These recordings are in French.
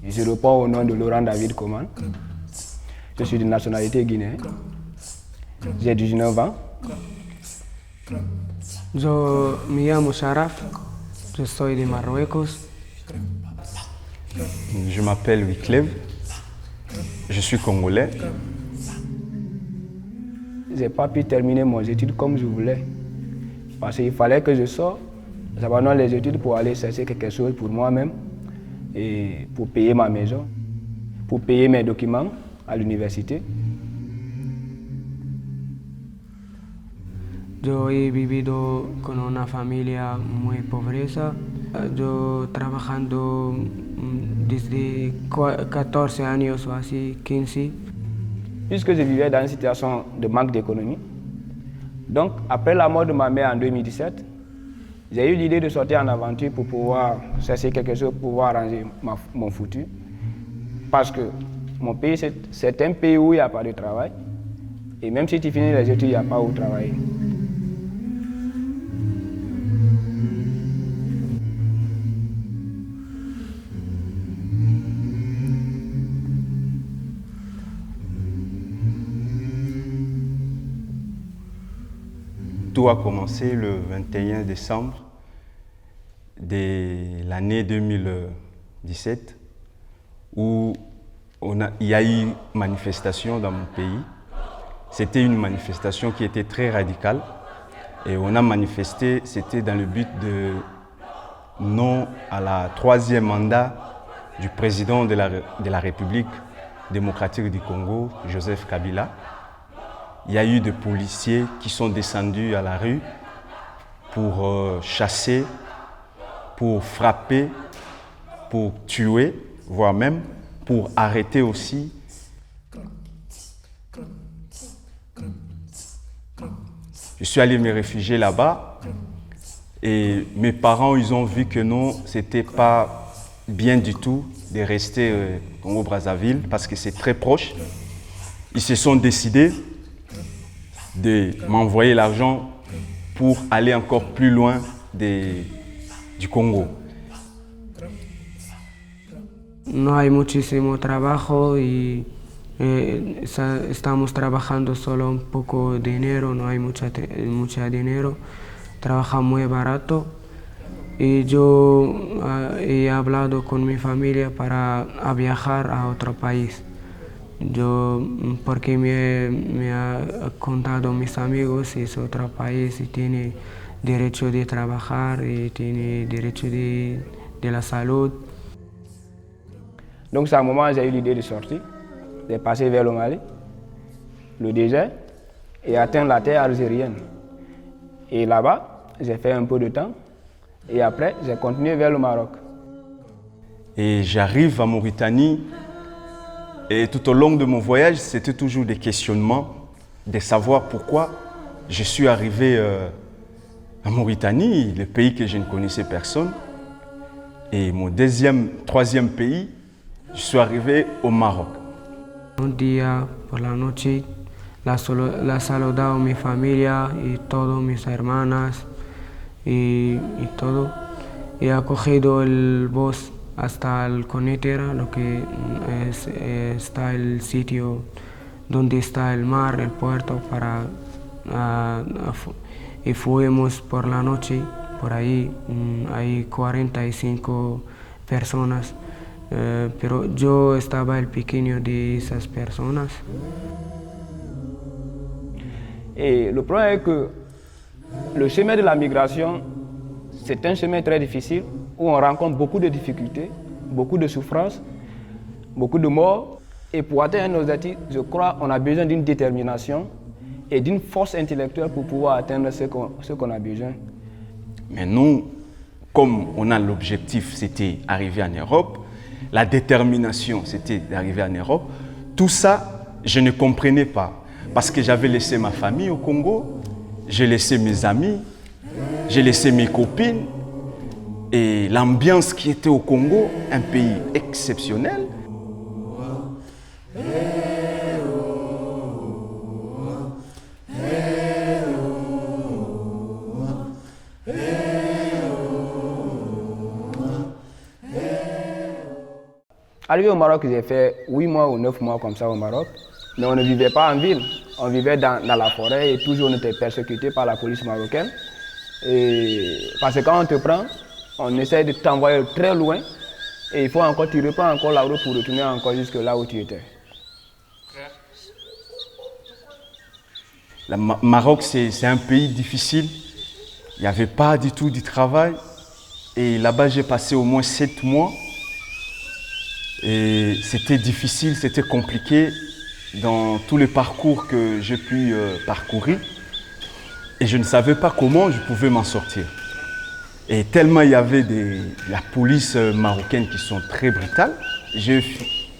Je réponds au nom de Laurent David Coman. Je suis de nationalité guinéenne. J'ai 19 ans. Yo me llamo Sharaf, yo soy de Marruecos. Je m'appelle Wyclef, je suis congolais. Je n'ai pas pu terminer mes études comme je voulais. Parce qu'il fallait que je sorte, j'abandonne les études pour aller chercher quelque chose pour moi-même et pour payer ma maison, pour payer mes documents à l'université. Yo he vivido con una familia muy pobreza. Yo trabajando desde 14 años o así, 15. Puisque je vivais dans une situation de manque d'économie, donc après la mort de ma mère en 2017, j'ai eu l'idée de sortir en aventure pour pouvoir chercher quelque chose, pour pouvoir arranger mon futur. Parce que mon pays, c'est un pays où il n'y a pas de travail. Et même si tu finis les études, il n'y a pas où travailler. Tout a commencé le 21 décembre de l'année 2017 où il y a eu une manifestation dans mon pays. C'était une manifestation qui était très radicale et on a manifesté, c'était dans le but de non à la troisième mandat du président de la République démocratique du Congo, Joseph Kabila. Il y a eu des policiers qui sont descendus à la rue pour chasser, pour frapper, pour tuer, voire même pour arrêter aussi. Je suis allé me réfugier là-bas et mes parents, ils ont vu que non, c'était pas bien du tout de rester au Congo-Brazzaville parce que c'est très proche. Ils se sont décidés de m'envoyer l'argent pour aller encore plus loin du Congo. No hay muchísimo trabajo y estamos trabajando solo un poco de dinero, no hay mucha dinero, trabaja muy barato. Y yo he hablado con mi familia para viajar a otro país. Porque me ha contado mis amigos, es otro país y tiene derecho de trabajar y tiene derecho de la salud. Donc c'est à un moment où j'ai eu l'idée de sortir, de passer vers le Mali, le désert et atteindre la terre algérienne. Et là-bas, j'ai fait un peu de temps et après, j'ai continué vers le Maroc. Et j'arrive à Mauritanie. Et tout au long de mon voyage, c'était toujours des questionnements, de savoir pourquoi je suis arrivé en Mauritanie, le pays que je ne connaissais personne. Et mon troisième pays, je suis arrivé au Maroc. Un día por la noche la saludado mi familia y todas mis hermanas y todo. Y ha cogido el bus hasta el Conetera, lo que está el sitio donde está el mar, el puerto, y fuimos por la noche, por ahí hay 45 personas, pero yo estaba el pequeño de esas personas. Et le problème est que le chemin de la migration, c'est un chemin très difficile où on rencontre beaucoup de difficultés, beaucoup de souffrances, beaucoup de morts. Et pour atteindre nos objectifs, je crois qu'on a besoin d'une détermination et d'une force intellectuelle pour pouvoir atteindre ce qu'on a besoin. Mais nous, comme on a l'objectif, c'était arriver en Europe, la détermination, c'était d'arriver en Europe, tout ça, je ne comprenais pas. Parce que j'avais laissé ma famille au Congo, j'ai laissé mes amis, j'ai laissé mes copines. Et l'ambiance qui était au Congo, un pays exceptionnel. Arrivé au Maroc, j'ai fait 8 mois ou 9 mois comme ça au Maroc, mais on ne vivait pas en ville, on vivait dans la forêt et toujours on était persécuté par la police marocaine. Et parce que quand on te prend, on essaie de t'envoyer très loin et il faut encore, tu reprends encore la route pour retourner encore jusque là où tu étais. Le Maroc, c'est un pays difficile. Il n'y avait pas du tout du travail. Et là-bas, j'ai passé au moins 7 mois. Et c'était difficile, c'était compliqué dans tous les parcours que j'ai pu parcourir. Et je ne savais pas comment je pouvais m'en sortir. Et tellement il y avait la police marocaine qui sont très brutales, j'ai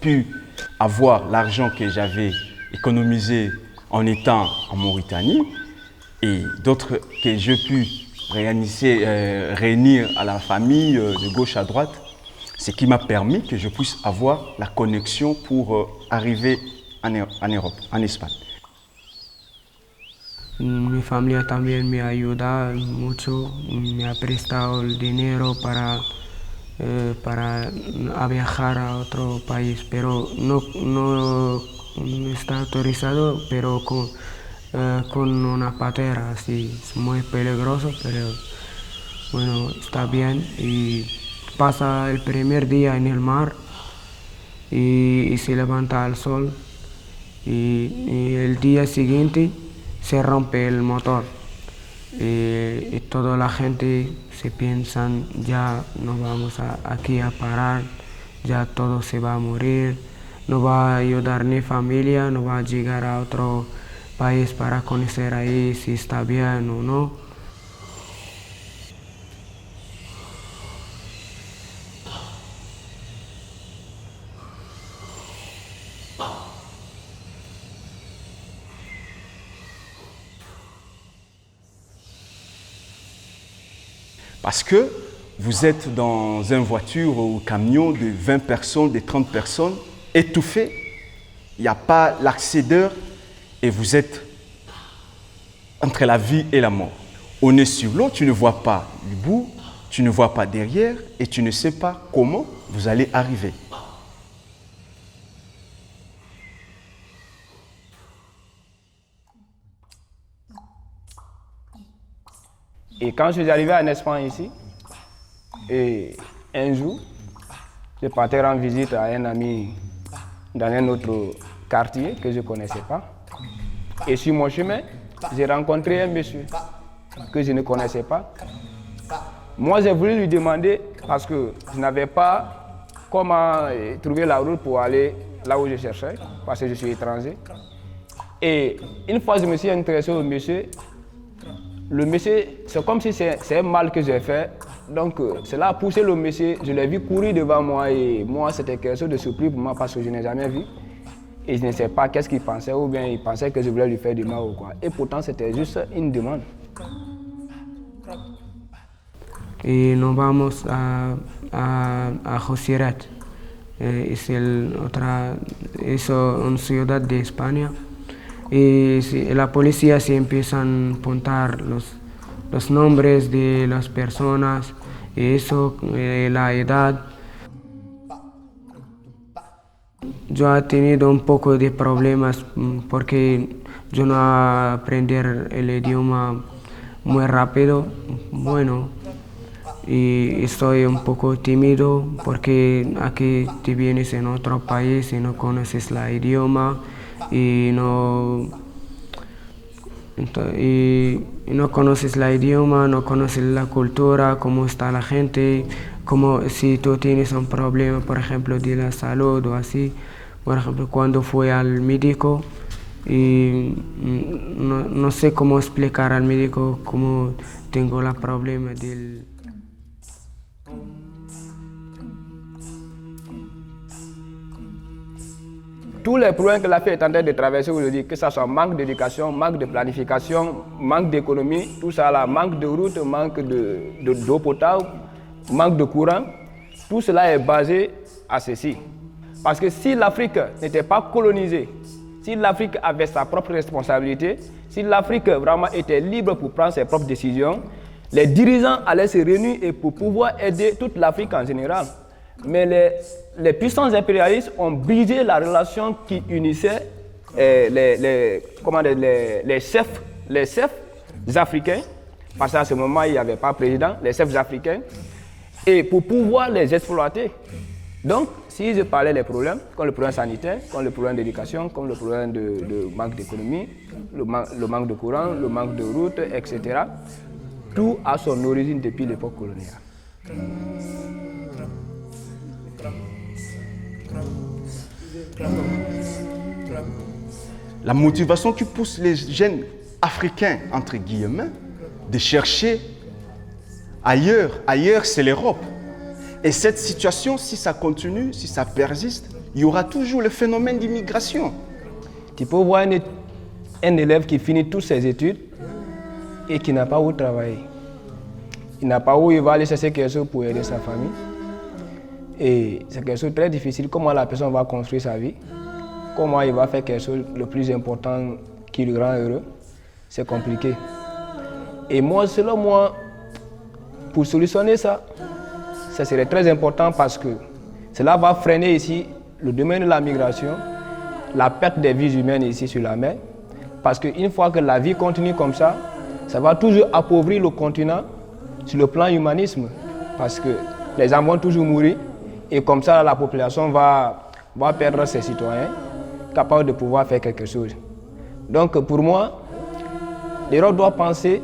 pu avoir l'argent que j'avais économisé en étant en Mauritanie et d'autres que j'ai pu réunir à la famille de gauche à droite, ce qui m'a permis que je puisse avoir la connexion pour arriver en Europe, en Espagne. Mi familia también me ayuda mucho, me ha prestado el dinero para viajar a otro país, pero no está autorizado, pero con una patera, así es muy peligroso, pero bueno, está bien. Y pasa el primer día en el mar y se levanta al sol y el día siguiente se rompe el motor y toda la gente se piensan ya no vamos aquí a parar, ya todo se va a morir, no va a ayudar ni familia, no va a llegar a otro país para conocer ahí si está bien o no. Parce que vous êtes dans une voiture ou camion de 20 personnes, de 30 personnes, étouffés. Il n'y a pas l'accédeur et vous êtes entre la vie et la mort. On est sur l'eau, tu ne vois pas le bout, tu ne vois pas derrière et tu ne sais pas comment vous allez arriver. Et quand je suis arrivé en Espagne ici, et un jour, je partais rendre visite à un ami dans un autre quartier que je ne connaissais pas. Et sur mon chemin, j'ai rencontré un monsieur que je ne connaissais pas. Moi, j'ai voulu lui demander, parce que je n'avais pas comment trouver la route pour aller là où je cherchais, parce que je suis étranger. Et une fois, je me suis intéressé au monsieur. Le monsieur, c'est comme si c'est un mal que j'ai fait. Donc, cela a poussé le monsieur. Je l'ai vu courir devant moi et moi, c'était quelque chose de surpris pour moi parce que je n'ai jamais vu. Et je ne sais pas qu'est-ce qu'il pensait ou bien il pensait que je voulais lui faire du mal ou quoi. Et pourtant, c'était juste une demande. Y nos vamos a Josiret. Es una ciudad de España. Y la policía se empiezan a apuntar los nombres de las personas, y eso, la edad. Yo he tenido un poco de problemas porque yo no aprendí el idioma muy rápido. Bueno, y estoy un poco tímido porque aquí te vienes en otro país y no conoces el idioma. Y no conoces el idioma, no conoces la cultura, cómo está la gente, como si tú tienes un problema, por ejemplo, de la salud o así. Por ejemplo, cuando fui al médico y no sé cómo explicar al médico cómo tengo el problema del... Tous les problèmes que la fille est en train de traverser aujourd'hui, que ce soit manque d'éducation, manque de planification, manque d'économie, tout ça là, manque de route, manque d'eau potable, manque de courant, tout cela est basé à ceci. Parce que si l'Afrique n'était pas colonisée, si l'Afrique avait sa propre responsabilité, si l'Afrique vraiment était libre pour prendre ses propres décisions, les dirigeants allaient se réunir et pour pouvoir aider toute l'Afrique en général. Mais les puissances impérialistes ont brisé la relation qui unissait les chefs africains, parce qu'à ce moment, il n'y avait pas de président, les chefs africains, et pour pouvoir les exploiter. Donc, si je parlais des problèmes, comme le problème sanitaire, comme le problème d'éducation, comme le problème de manque d'économie, le manque de courant, le manque de routes, etc., tout a son origine depuis l'époque coloniale. La motivation qui pousse les jeunes africains, entre guillemets, de chercher ailleurs c'est l'Europe. Et cette situation, si ça continue, si ça persiste, il y aura toujours le phénomène d'immigration. Tu peux voir un élève qui finit toutes ses études et qui n'a pas où travailler. Il n'a pas où il va aller chercher quelque chose pour aider sa famille. Et c'est quelque chose de très difficile. Comment la personne va construire sa vie? Comment il va faire quelque chose le plus important qui le rend heureux? C'est compliqué. Et moi, selon moi, pour solutionner ça, ça serait très important parce que cela va freiner ici le domaine de la migration, la perte des vies humaines ici sur la mer. Parce qu'une fois que la vie continue comme ça va toujours appauvrir le continent sur le plan humanisme. Parce que les gens vont toujours mourir et comme ça la population va perdre ses citoyens capables de pouvoir faire quelque chose. Donc pour moi, l'Europe doit penser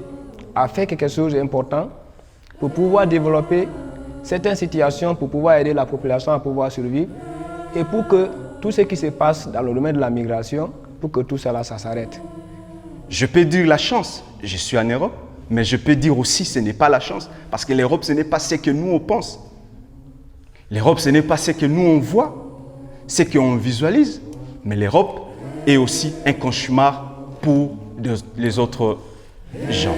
à faire quelque chose d'important pour pouvoir développer certaines situations, pour pouvoir aider la population à pouvoir survivre et pour que tout ce qui se passe dans le domaine de la migration, pour que tout cela ça s'arrête. Je peux dire la chance, je suis en Europe, mais je peux dire aussi ce n'est pas la chance, parce que l'Europe ce n'est pas ce que nous on pense. L'Europe ce n'est pas ce que nous on voit, ce qu'on visualise, mais l'Europe est aussi un cauchemar pour les autres gens.